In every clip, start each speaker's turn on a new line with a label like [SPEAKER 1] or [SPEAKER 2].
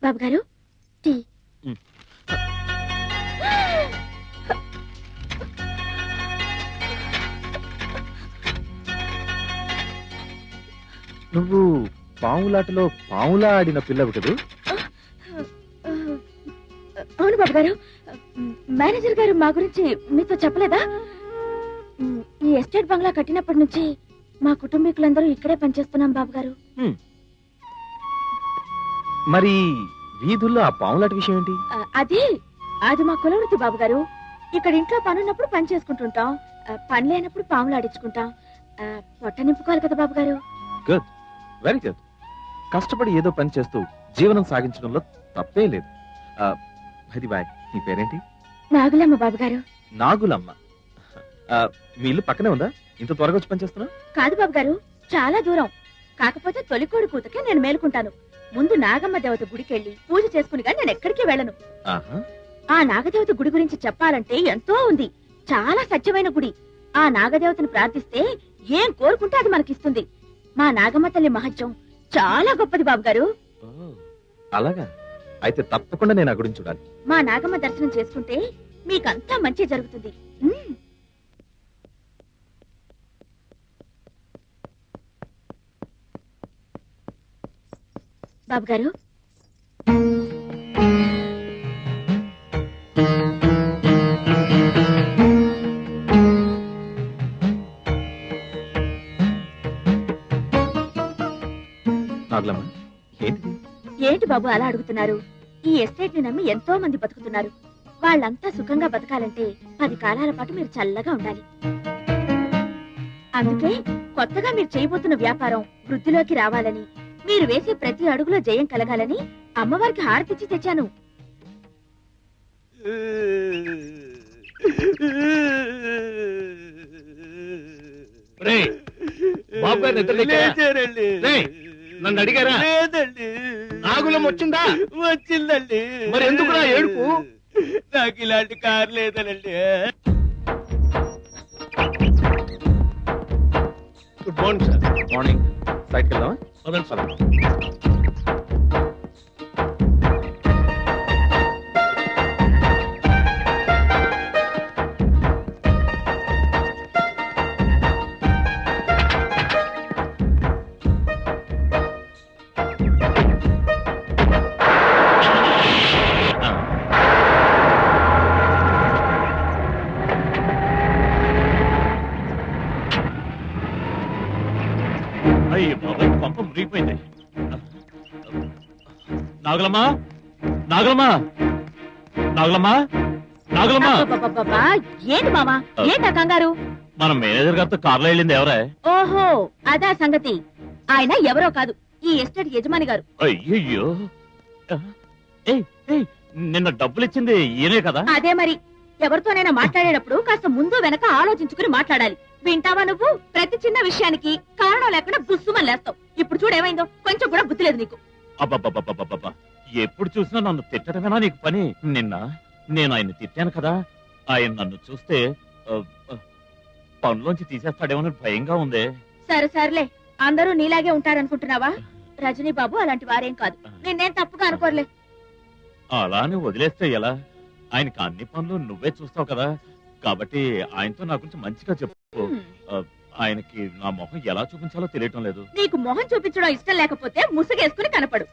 [SPEAKER 1] బాబు గారు టీ.
[SPEAKER 2] నువ్వు పాములాటలో పాములా ఆడిన పిల్లవు కదూ?
[SPEAKER 1] అవును బాబు గారు. మేనేజర్ గారు మా గురించి మీతో చెప్పలేదా? ఈ ఎస్టేట్ బంగ్లా కట్టినప్పటి నుంచి మా కుటుంబీకులందరూ ఇక్కడే పనిచేస్తున్నాం బాబు గారు.
[SPEAKER 2] మరి వీధుల్లో ఆ పాములాట విషయం ఏంటి?
[SPEAKER 1] అది మా కులవృత్తి బాబు గారు. ఇక్కడ ఇంట్లో పనున్నప్పుడు పని చేసుకుంటుంటాం, పని లేనప్పుడు పాములు ఆడించుకుంటాం. పొట్ట నింపుకోవాలి కదా బాబు గారు.
[SPEAKER 2] Good, very good. కష్టపడి ఏదో పని చేస్తూ జీవనం సాగించడంలో తప్పే లేదు. అది బాయ్, నీ పేరేంటి?
[SPEAKER 1] నాగులమ్మ బాబు గారు.
[SPEAKER 2] నాగులమ్మ. మీ ఇల్లు పక్కనే ఉందా? ఇంత త్వరగా వచ్చి పని చేస్తున్నా?
[SPEAKER 1] కాదు బాబు గారు, చాలా దూరం. కాకపోతే తొలికోడి కూతకే నేను మేలుకుంటాను. ముందు నాగమ్మ దేవత గుడికెళ్ళి పూజ చేసుకుని కానీ నేను ఎక్కడికి వెళ్ళను. ఆ నాగదేవత గుడి గురించి చెప్పాలంటే ఎంతో ఉంది. చాలా సత్యమైన గుడి. ఆ నాగదేవతను ప్రార్థిస్తే ఏం కోరుకుంటే అది మనకిస్తుంది. మా నాగమ్మ తల్లి మహత్యం చాలా గొప్పది బాబు గారు.
[SPEAKER 2] అలాగా? అయితే తప్పకుండా నేను ఆ గుడిని చూడాలి.
[SPEAKER 1] మా నాగమ్మ దర్శనం చేసుకుంటే మీకంతా మంచి జరుగుతుంది. బాబు గారు,
[SPEAKER 2] నాగులమ్మ,
[SPEAKER 1] ఏంటి బాబు అలా అడుగుతున్నారు? ఈ ఎస్టేట్ ని నమ్మి ఎంతో మంది బతుకుతున్నారు. వాళ్ళంతా సుఖంగా బతకాలంటే 10 కాలాల పాటు మీరు చల్లగా ఉండాలి. అందుకే కొత్తగా మీరు చేయబోతున్న వ్యాపారం వృద్ధిలోకి రావాలని, మీరు వేసే ప్రతి అడుగులో జయం కలగాలని అమ్మవారికి హారతిచ్చి తెచ్చాను.
[SPEAKER 3] నన్ను అడిగారా? లేదండి. నాగులం వచ్చిందా? వచ్చిందండి. మరి ఎందుకు ఏడుపు? నాకు ఇలాంటి కారు లేదనండి. Good morning sir.
[SPEAKER 2] మార్నింగ్. సైడ్కి వెళ్దామా?
[SPEAKER 3] నాగలమ్మా, నాగలమ్మా, నాగలమ్మా, నాగలమ్మా.
[SPEAKER 1] ఏంటి మామా, ఏంటా కంగారు?
[SPEAKER 3] మన మేనేజర్ గారితో కార్లో వెళ్ళింది ఎవరే?
[SPEAKER 1] ఓహో, అదా సంగతి. ఆయన ఎవరో కాదు, ఈ ఎస్టేట్ యజమాని గారు.
[SPEAKER 3] అయ్యయ్యో, నిన్న డబ్బులు ఇచ్చింది ఈయనే కదా?
[SPEAKER 1] అదే మరి. ఎవరితోనైనా మాట్లాడేటప్పుడు కాస్త ముందు వెనక ఆలోచించుకుని మాట్లాడాలి. వింటావా నువ్వు? ప్రతి చిన్న విషయానికి కారణం లేకుండా బుస్సుమని లేస్తావు. ఇప్పుడు చూడేమైందో, కొంచెం కూడా బుద్ధి లేదు నీకు.
[SPEAKER 3] అబ్బబ్బబ్బబ్బబ్బబ్బా, ఎప్పుడు చూసినా నన్ను తిట్టడమేనా నీకు పని? నిన్న నేను ఆయన తిట్టాను కదా, ఆయన నన్ను చూస్తే పనులోంచి తీసేస్తాడేమో భయంగా ఉంది.
[SPEAKER 1] సరే సర్లే, అందరూ నీలాగే ఉంటారనుకుంటున్నావా? రజనీ బాబు అలాంటి వారేం కాదు. నిన్నేం తప్పుగా అనుకోర్లే.
[SPEAKER 3] అలానే వదిలేస్తే ఎలా? ఆయనకి అన్ని పనులు నువ్వే చూస్తావు కదా, కాబట్టి ఆయనతో నా గురించి మంచిగా చెప్పు. ఆయనకి నా మొహం ఎలా చూపించాలో తెలియటం లేదు.
[SPEAKER 1] నీకు మొహం చూపించడం ఇష్టం లేకపోతే ముసుగేసుకుని కనపడు.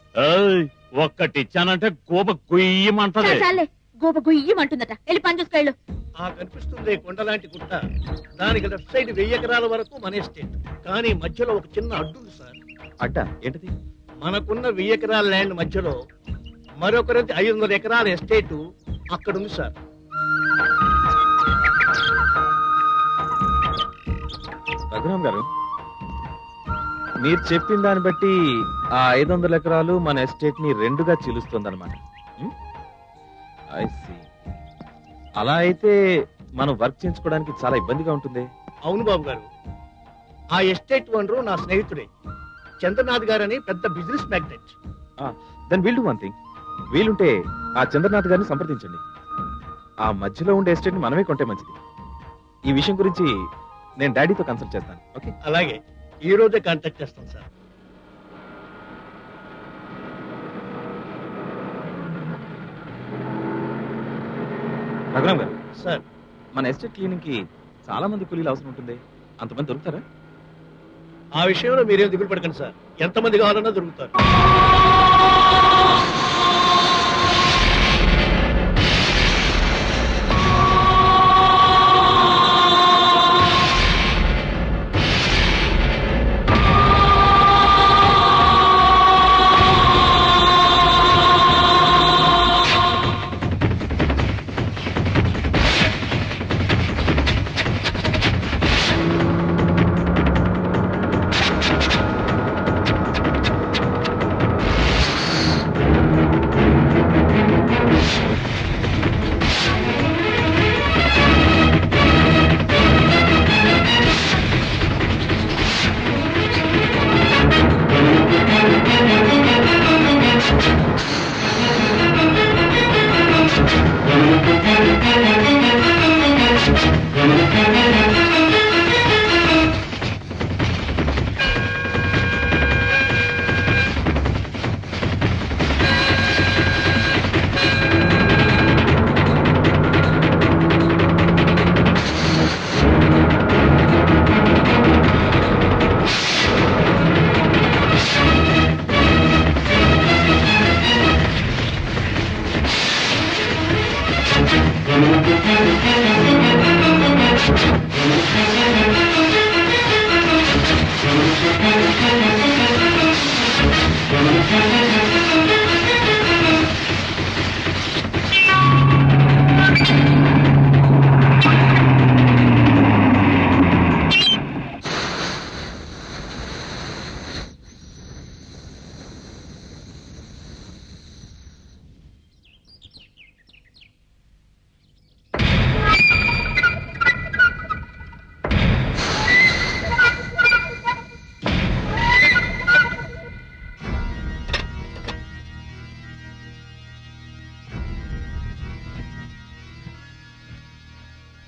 [SPEAKER 3] ఒక్కటిచ్చానంటే గోప గుయ్యమంటది.
[SPEAKER 1] చాలే, గోప గుయ్యమంటుందట. వెళ్ళి పని చూసుకెళ్ళు.
[SPEAKER 4] ఆ కనిపిస్తుంది కొండలాంటి గుట్ట, దానికి లెఫ్ట్ సైడ్ 1000 ఎకరాల వరకు మన ఎస్టేట్. కానీ మధ్యలో ఒక చిన్న అడ్డుంది సార్.
[SPEAKER 2] అడ్డ ఏంటిది?
[SPEAKER 4] మనకున్న 1000 ఎకరాల ల్యాండ్ మధ్యలో మరొకరిది 500 ఎకరాల ఎస్టేట్ అక్కడుంది సార్.
[SPEAKER 2] రఘురామ్ గారు, మీరు చెప్పిన దాన్ని బట్టి ఆ 500 ఎకరాలు మన ఎస్టేట్ ని 2గా చీలుస్తుందన్నమాట. I see. అలా అయితే మనం వర్క్ చేయించుకోవడానికి చాలా ఇబ్బందిగా ఉంటుంది.
[SPEAKER 4] అవును బాబు గారు, ఆ ఎస్టేట్ ఓనరు నా స్నేహితుడే, చంద్రనాథ్ గారని పెద్ద business magnate.
[SPEAKER 2] Then will do one thing. వీలుంటే ఆ చంద్రనాథ్ గారిని సంప్రదించండి. ఆ మధ్యలో ఉండే ఎస్టేట్ ని మనమే కొంటే మంచిది. ఈ విషయం గురించి నేను డాడీతో కన్సల్ట్ చేస్తాను. ఓకే?
[SPEAKER 4] అలాగే, ఈ రోజే కాంటాక్ట్ చేస్తాం సార్.
[SPEAKER 2] రఘురామ్ గారు
[SPEAKER 4] సార్,
[SPEAKER 2] మన ఎస్టేట్ క్లీనింగ్ కి చాలా మంది కూలీలు అవసరం ఉంటుంది. అంతమంది దొరుకుతారా?
[SPEAKER 4] ఆ విషయంలో మీరేం దిగులు పడకండి సార్, ఎంతమంది కావాలన్నా దొరుకుతారు.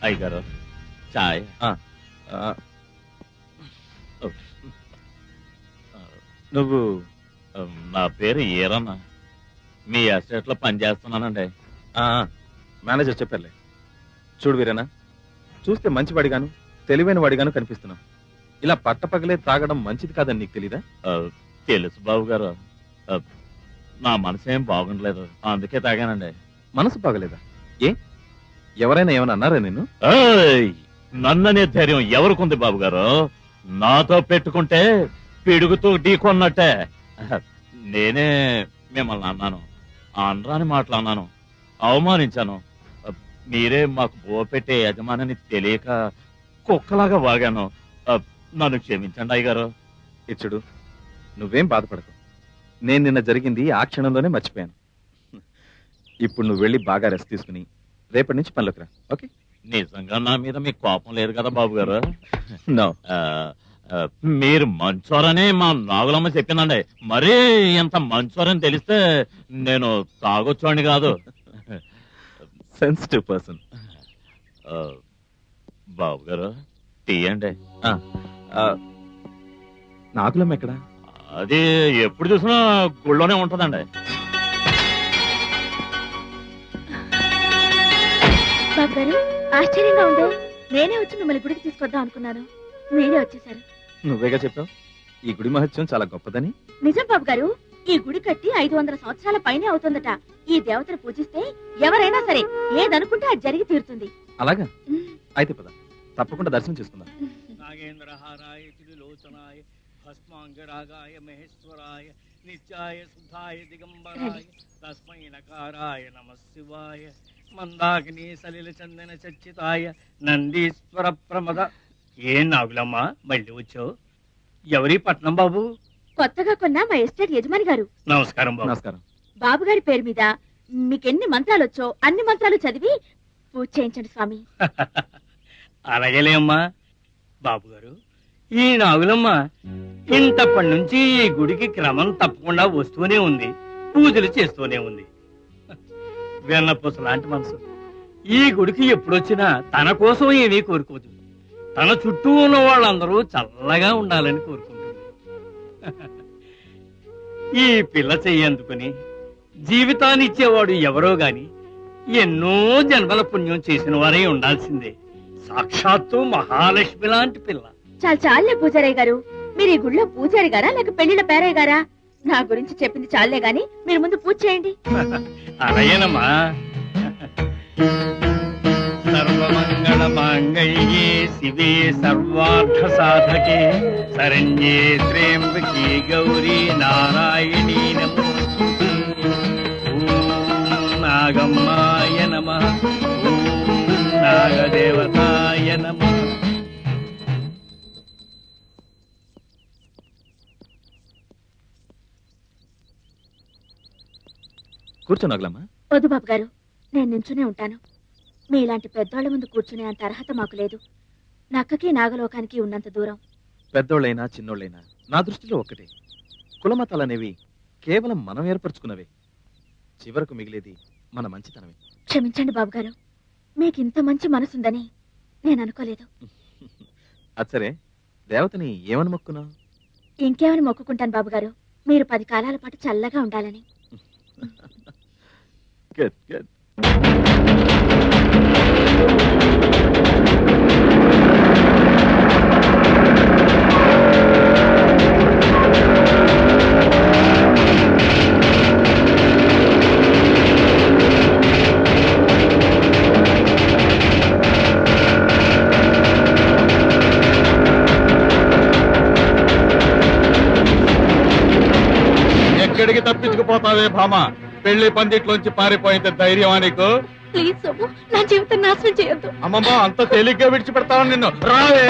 [SPEAKER 3] అయ్యగారు, చాయ్.
[SPEAKER 2] నువ్వు?
[SPEAKER 3] నా పేరు ఈరన్న, మీ ఎస్టేట్ లో పనిచేస్తున్నానండి.
[SPEAKER 2] మేనేజర్ చెప్పారులే. చూడు వీరేనా, చూస్తే మంచివాడిగాను తెలివైన వాడిగాను కనిపిస్తున్నావు. ఇలా పట్టపగలే తాగడం మంచిది కాదని నీకు తెలీదా?
[SPEAKER 3] తెలుసు బాబు గారు, నా మనసు ఏం బాగుండలేదు, అందుకే తాగానండి.
[SPEAKER 2] మనసు బాగలేదా? ఏ, ఎవరైనా ఏమైనా అన్నారా నిన్ను?
[SPEAKER 3] నన్ననే ధైర్యం ఎవరికుంది బాబు గారు? నాతో పెట్టుకుంటే పిడుగుతూ ఢీకొన్నట్టే. నేనే మిమ్మల్ని అన్నాను, అనరాని మాటలు అన్నాను, అవమానించాను. మీరే మాకు బోపెట్టే యజమానని తెలియక కుక్కలాగా వాగాను. నన్ను క్షమించండి అయ్యగారు.
[SPEAKER 2] ఇచ్చుడు, నువ్వేం బాధపడకు. నేను నిన్న జరిగింది ఆ క్షణంలోనే మర్చిపోయాను. ఇప్పుడు నువ్వు వెళ్ళి బాగా రెస్ట్ తీసుకుని రేపటి నుంచి పనిలోకి రా. ఓకే?
[SPEAKER 3] నిజంగా నా మీద మీకు కోపం లేదు కదా బాబు గారు?
[SPEAKER 2] నో.
[SPEAKER 3] మీరు మంచోరని మా నాగులమ్మ చెప్పిందండి. మరీ ఇంత మంచోరని తెలిస్తే నేను తాగొచ్చోండి కాదు.
[SPEAKER 2] Sensitive person.
[SPEAKER 3] బాబు గారు, టీ అండి.
[SPEAKER 2] నాగులమ్మ ఎక్కడా?
[SPEAKER 3] అది ఎప్పుడు చూసినా గుళ్ళోనే ఉంటుందండి.
[SPEAKER 1] బాబు గారు, ఆశ్చర్యంగా ఉందో, నేనే వచ్చి మిమ్మల్ని గుడికి తీసుకొద్దాం అనుకున్నాను, మీరే వచ్చేసారు.
[SPEAKER 2] నువ్వేగా చెప్పావు ఈ గుడి మహత్యం చాలా గొప్పదని.
[SPEAKER 1] నిజం బాబు గారు, ఈ గుడి కట్టి 500 సంవత్సరాల పైనే అవుతుందట. ఈ దేవతను పూజిస్తే ఎవరైనా సరే ఏదనుకుంటే అది జరిగి తీరుతుంది.
[SPEAKER 2] అలాగా అయితే పద, తప్పకుండా దర్శనం చేసుకుందాం.
[SPEAKER 4] నాగేంద్రహారాయ త్రిలోచనాయ భస్మాంగరాగాయ మహేశ్వరాయ నిత్యాయ శుద్ధాయ దిగంబరాయ తస్మై నకారాయ నమః శివాయ మందాకిని సలిల చందన చర్చితాయ నందీశ్వర ప్రమద. ఏం నాగులమ్మా మళ్ళీ వచ్చావు? ఎవరి పట్నం బాబు?
[SPEAKER 1] కొత్తగా కొన్న మా ఎస్టేట్ యజమాని గారు.
[SPEAKER 4] నమస్కారం బాబు.
[SPEAKER 2] నమస్కారం.
[SPEAKER 1] బాబు గారి పేరు మీద మీకెన్ని మంత్రాలు వచ్చో అన్ని మంత్రాలు చదివి పూజ చేయించండి స్వామి.
[SPEAKER 4] అలాగేలే అమ్మా. బాబు గారు, ఈ నాగులమ్మ ఇంతప్పటి నుంచి ఈ గుడికి క్రమం తప్పకుండా వస్తూనే ఉంది, పూజలు చేస్తూనే ఉంది. వెన్నపూస లాంటి మనసు. ఈ గుడికి ఎప్పుడొచ్చినా తన కోసం ఏమీ కోరుకోదు, తన చుట్టూ ఉన్న వాళ్ళందరూ చల్లగా ఉండాలని కోరుకుంటుంది. ఈ పిల్ల చెయ్యందుకుని జీవితాన్ని ఇచ్చేవాడు ఎవరో గాని ఎన్నో జన్మల పుణ్యం చేసిన వారే ఉండాల్సిందే. సాక్షాత్తు మహాలక్ష్మి లాంటి పిల్ల.
[SPEAKER 1] చాలే పూజారయ్య గారు, మీరు ఈ గుడిలో పూజారి గారా లేక పెళ్లిళ్ళ పేరయ్య గారా? నా గురించి చెప్పింది చాలే గాని మీరు ముందు పూజ చేయండి.
[SPEAKER 4] అలాగేనమ్మా. సర్వమంగళ మాంగళ్యే శివే సర్వార్థ సాధకే శరణ్యే త్ర్యంబకే గౌరీ నారాయణీ నమోస్తుతే. ఓం నాగమ్మాయ నమః. ఓం నాగదేవతాయ నమః.
[SPEAKER 2] కూర్చో నాగులమ్మ.
[SPEAKER 1] వద్దు బాబు గారు, నేను నించునే ఉంటాను. మీలాంటి పెద్దోళ్ల ముందు కూర్చునే అంత అర్హత మాకు లేదు. నక్కకి నాగలోకానికి ఉన్నంత దూరం.
[SPEAKER 2] పెద్దోళ్ళైనా చిన్నోళ్ళైనా నా దృష్టిలో ఒక్కటే. కులమతాలనేవి కేవలం మనం ఏర్పరచుకున్నవే. చివరకు మిగిలేది మన మంచితనమే.
[SPEAKER 1] క్షమించండి బాబు గారు, మీకు ఇంత మంచి మనసుందని నేను అనుకోలేదు.
[SPEAKER 2] అచ్చరే, దేవతని ఏమని మొక్కున్నావు?
[SPEAKER 1] ఇంకేమని మొక్కుకుంటాను బాబు గారు, మీరు 10 కాలాల పాటు చల్లగా ఉండాలని.
[SPEAKER 2] Good, good.
[SPEAKER 5] ఎక్కడికి తప్పించుకుపోతావే భామ? పెళ్లి పందిట్లోంచి పారిపోయేంత ధైర్యమా నీకు?
[SPEAKER 1] ప్లీజ్ సోము, నా జీవితం నాశనం చేయొద్దు.
[SPEAKER 5] అమ్మమ్మ, అంత తేలిగ్గా విడిచిపెడతావు నిన్ను? రావే.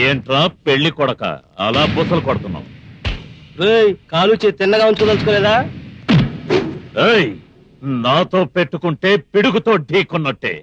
[SPEAKER 3] ఏంట్రా పెళ్లి కొడక అలా బుసలు కొడుతున్నావు?
[SPEAKER 4] కాలు తిన్నగా ఉంచుకోదలుచుకోలేదా?
[SPEAKER 3] ఏయ్, నాతో పెట్టుకుంటే పిడుగుతో ఢీకొన్నట్టే.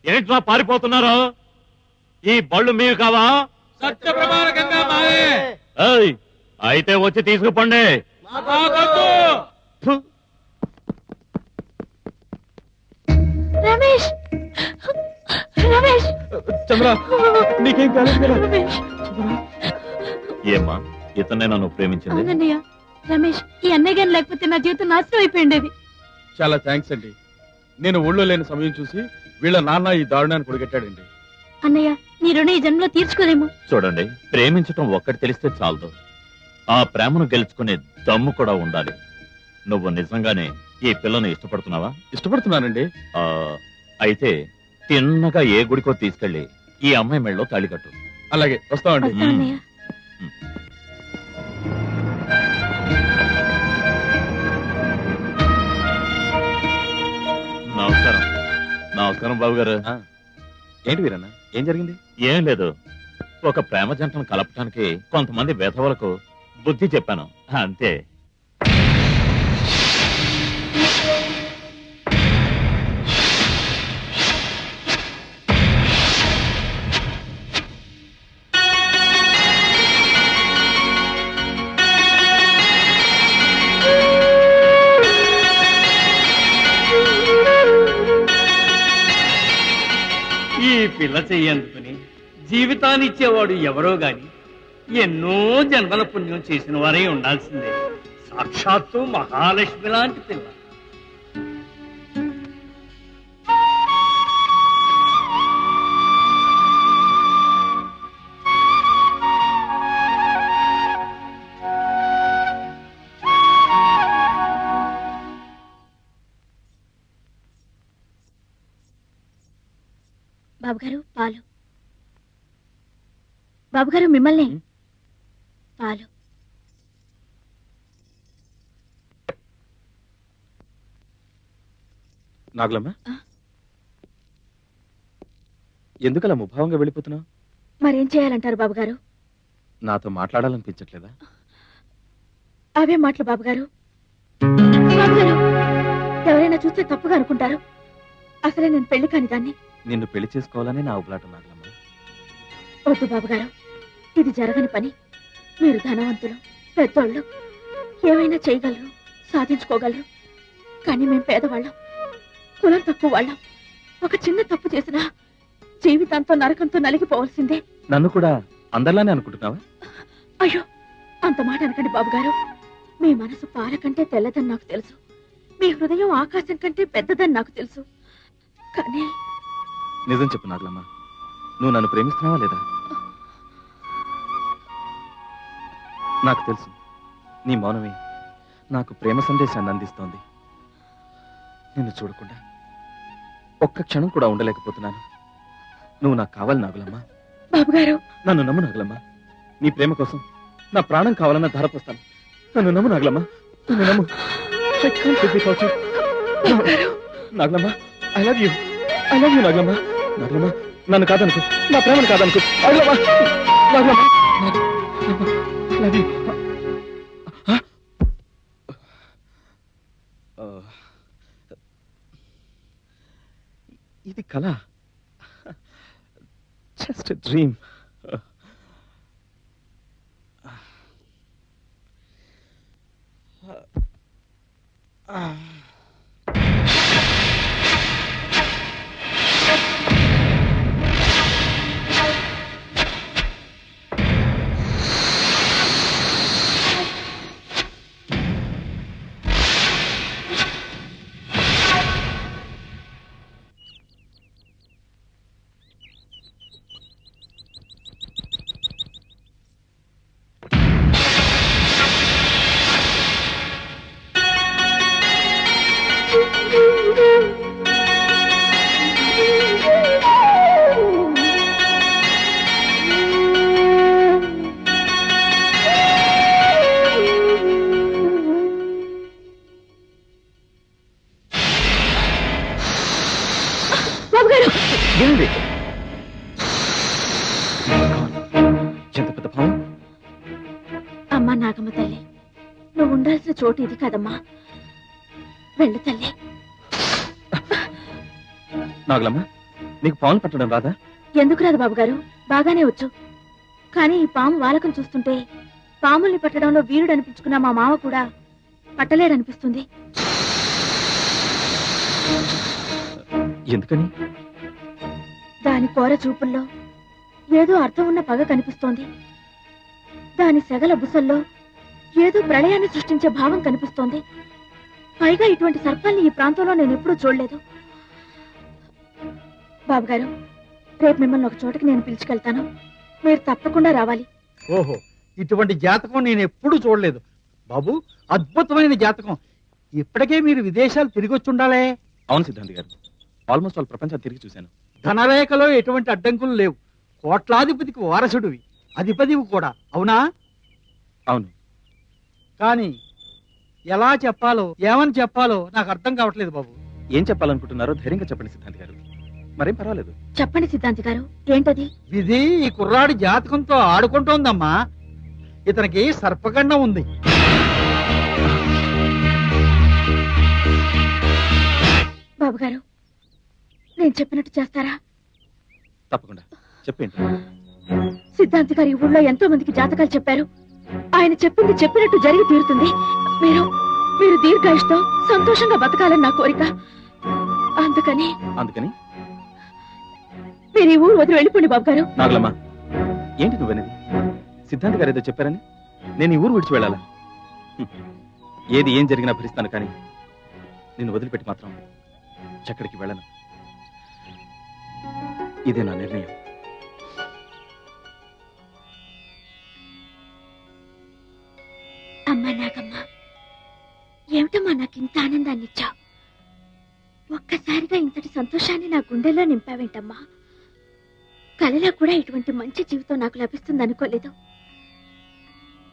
[SPEAKER 3] ఏంట్రా పారిపోతున్నారు? ఈ బళ్ళు మీరు కావా?
[SPEAKER 5] సత్యప్రభారకంగా మావే.
[SPEAKER 3] ఏయ్, అయితే వచ్చి తీసుకుపోండి.
[SPEAKER 1] రమేష్, రమేష్
[SPEAKER 2] చంద్ర నీకేం కాలేదు కదా?
[SPEAKER 1] రమేష్
[SPEAKER 3] ఏమ్మా ఇతనే నన్ను ప్రేమించింది?
[SPEAKER 1] అవునన్నయ్య. రమేష్ ఈ అన్నయ్య గాని లేకపోతే నా జీవితం నాశనం అయిపోయిండేది.
[SPEAKER 5] చాలా థ్యాంక్స్ అండి. నేను ఊళ్ళో లేని సమయం చూసి వీళ్ళ నాన్న ఈ దారుణాన్ని పొడిగెట్టాడండి.
[SPEAKER 1] అన్నయ్య నీ రుణం ఈ జన్మలో తీర్చుకోలేము.
[SPEAKER 3] చూడండి, ప్రేమించటం ఒక్కటి తెలిస్తే చాలదు, ఆ ప్రేమను గెలుచుకునే దమ్ము కూడా ఉండాలి. నువ్వు నిజంగానే ఈ పిల్లను ఇష్టపడుతున్నావా?
[SPEAKER 5] ఇష్టపడుతున్నానండి.
[SPEAKER 3] అయితే తిన్నగా ఏ గుడికో తీసుకెళ్లి ఈ అమ్మాయి మెళ్ళలో తాళి కట్టు.
[SPEAKER 5] అలాగే వస్తామండి.
[SPEAKER 1] వస్తాం అన్నయ్య.
[SPEAKER 3] నమస్కారం. నమస్కారం బాబు గారు.
[SPEAKER 2] ఏంటి వీరన్న, ఏం జరిగింది?
[SPEAKER 3] ఏం లేదు, ఒక ప్రేమ జంటను కలపటానికి కొంతమంది వెధవలకు బుద్ధి చెప్పాను అంతే.
[SPEAKER 4] ఈ పిల్ల చెయ్యందుకుని జీవితాన్ని ఇచ్చేవాడు ఎవరో గాని ఎన్నో జన్మల పుణ్యం చేసిన వారే ఉండాల్సిందే. సాక్షాత్తు మహాలక్ష్మి లాంటి పిల్ల.
[SPEAKER 1] బాబుగారు పాలు. బాబుగారు మిమ్మల్ని. పాలు.
[SPEAKER 2] నాగులమ్మ, ఎందుకలా ముభావంగా వెళ్ళిపోతున్నావు?
[SPEAKER 1] మరేం చేయాలంటారు బాబుగారు?
[SPEAKER 2] నాతో మాట్లాడాలనిపించట్లేదా?
[SPEAKER 1] అవే మాటలు బాబుగారు. బాబుగారు ఎవరైనా చూస్తే తప్పుగా అనుకుంటారు. అసలే నేను పెళ్లి కాని దాన్ని.
[SPEAKER 2] నిన్ను పెళ్లి చేసుకోవాలని నా ఉబలాటం నాగులమ్మ.
[SPEAKER 1] వద్దు బాబుగారు, ఇది జరగని పని. మీరు ధనవంతులు, పెద్దోళ్ళు, ఏమైనా చేయగలరు, సాధించుకోగలరు. కానీ మేం పేదవాళ్ళం, కులం తక్కువ వాళ్ళం. ఒక చిన్న తప్పు చేసినా జీవితంతో నరకంతో నలిగిపోవాల్సిందే.
[SPEAKER 2] నన్ను కూడా అందరిలానే అనుకుంటున్నావా?
[SPEAKER 1] అయ్యో అంత మాట అనకండి బాబుగారు. మీ మనసు పాల కంటే తెల్లదని నాకు తెలుసు. మీ హృదయం ఆకాశం కంటే పెద్దదని నాకు తెలుసు. కానీ
[SPEAKER 2] నిజం చెప్పు నాగులమ్మ, నువ్వు నన్ను ప్రేమిస్తున్నావా లేదా? నాకు తెలుసు, నీ మౌనమే నాకు ప్రేమ సందేశాన్ని అందిస్తోంది. నిన్ను చూడకుండా ఒక్క క్షణం కూడా ఉండలేకపోతున్నాను. నువ్వు నాకు కావాలి నాగులమ్మ.
[SPEAKER 1] బాబుగారు
[SPEAKER 2] నన్ను నమ్ము నాగులమ్మ. నీ ప్రేమ కోసం నా ప్రాణం కావాలన్న ధారపోస్తాను. నన్ను నమ్ము నాగులమ్మ, నన్ను నమ్ము. I can't live without you. Nagulamma, I love you. I love you Nagulamma. Nagulamma, నన్ను కాదనుకో, నా ప్రేమను కాదనుకో. Nagulamma, Nagulamma, I love you. ఇది కళ, జస్ట్ ఎ డ్రీమ్. ఎంత పెద్ద భావం.
[SPEAKER 1] అమ్మా నాగమ్మ తల్లి, నువ్వు ఉండాల్సిన చోటు ఇది కదమ్మా. వెళ్ళు తల్లి.
[SPEAKER 2] నాగులమ్మ, నీకు పాములు పట్టడం రాదా?
[SPEAKER 1] ఎందుకు రాదు బాబుగారు, బాగానే వచ్చు. కానీ ఈ పాము వాలకం చూస్తుంటే పాముల్ని పట్టడంలో వీరుడు అనిపించుకున్న మా మామ కూడా పట్టలేడనిపిస్తుంది.
[SPEAKER 2] ఎందుకని?
[SPEAKER 1] దాని కోర చూపుల్లో ఏదో అర్థం ఉన్న పగ కనిపిస్తోంది. దాని సెగల బుసల్లో ఏదో ప్రళయాన్ని సృష్టించే భావం కనిపిస్తోంది. పైగా ఇటువంటి సర్పాల్ని ఈ ప్రాంతంలో నేను ఎప్పుడూ చూడలేదు. బాబుగారు, రేపు మిమ్మల్ని ఒక చోటకి నేను పిలుచుకెళ్తాను. మీరు తప్పకుండా రావాలి.
[SPEAKER 6] ఓహో, ఇటువంటి జాతకం నేను ఎప్పుడూ చూడలేదు బాబు. అద్భుతమైన జాతకం. ఇప్పటికే మీరు విదేశాలు తిరిగి వచ్చి ఉండాలే.
[SPEAKER 2] అవును సిద్ధాంతి గారు, ఆల్మోస్ట్ ఆల్ ప్రపంచం తిరిగి చూశాను.
[SPEAKER 6] ధనరేఖలో ఎటువంటి అడ్డంకులు లేవు. కోట్లాధిపతికి వారసుడివి, అధిపతివి కూడా, అవునా?
[SPEAKER 2] అవును.
[SPEAKER 6] కానీ ఎలా చెప్పాలో ఏమని చెప్పాలో నాకు అర్థం కావట్లేదు బాబు.
[SPEAKER 2] ఏం చెప్పాలనుకుంటున్నారో ధైర్యంగా చెప్పండి సిద్ధాంతి గారు, మరేం పర్వాలేదు.
[SPEAKER 1] చెప్పండి సిద్ధాంతి గారు, ఏంటది?
[SPEAKER 6] విధి ఈ కుర్రాడి జాతకంతో ఆడుకుంటోందమ్మా. ఇతనికి సర్పగండం ఉంది.
[SPEAKER 1] బాబుగారు, నేను చెప్పినట్టు చేస్తారా?
[SPEAKER 2] తప్పకుండా చెప్పండి.
[SPEAKER 1] సిద్ధాంతి గారు ఈ ఊళ్ళో ఎంతో మందికి జాతకాలు చెప్పారు. ఆయన చెప్పింది చెప్పినట్టు జరిగి తీరుతుంది. మీరు మీరు దీర్ఘాయుష్తో సంతోషంగా బతకాలని నా కోరిక. అందుకని మీరు ఈ ఊరు వదిలి వెళ్ళిపోండి బాబుగారు.
[SPEAKER 2] నాగలమ్మ, ఏంటి నువ్వనేది? సిద్ధాంతి గారు ఏదో చెప్పారని నేను ఈ ఊరు విడిచి వెళ్ళాలా? ఏది ఏం జరిగినా భరిస్తాను, కానీ నిన్ను వదిలిపెట్టి మాత్రం ఎక్కడికి వెళ్ళను. ఇదే నా నిర్ణయం.
[SPEAKER 1] అమ్మా నాగమ్మ, ఏమిటమ్మా నాకు ఇంత ఆనందాన్ని ఇచ్చావు? ఒక్కసారిగా ఇంతటి సంతోషాన్ని నా గుండెల్లో నింపావేంటమ్మా? కలలో కూడా ఇటువంటి మంచి జీవితం నాకు లభిస్తుంది అనుకోలేదు.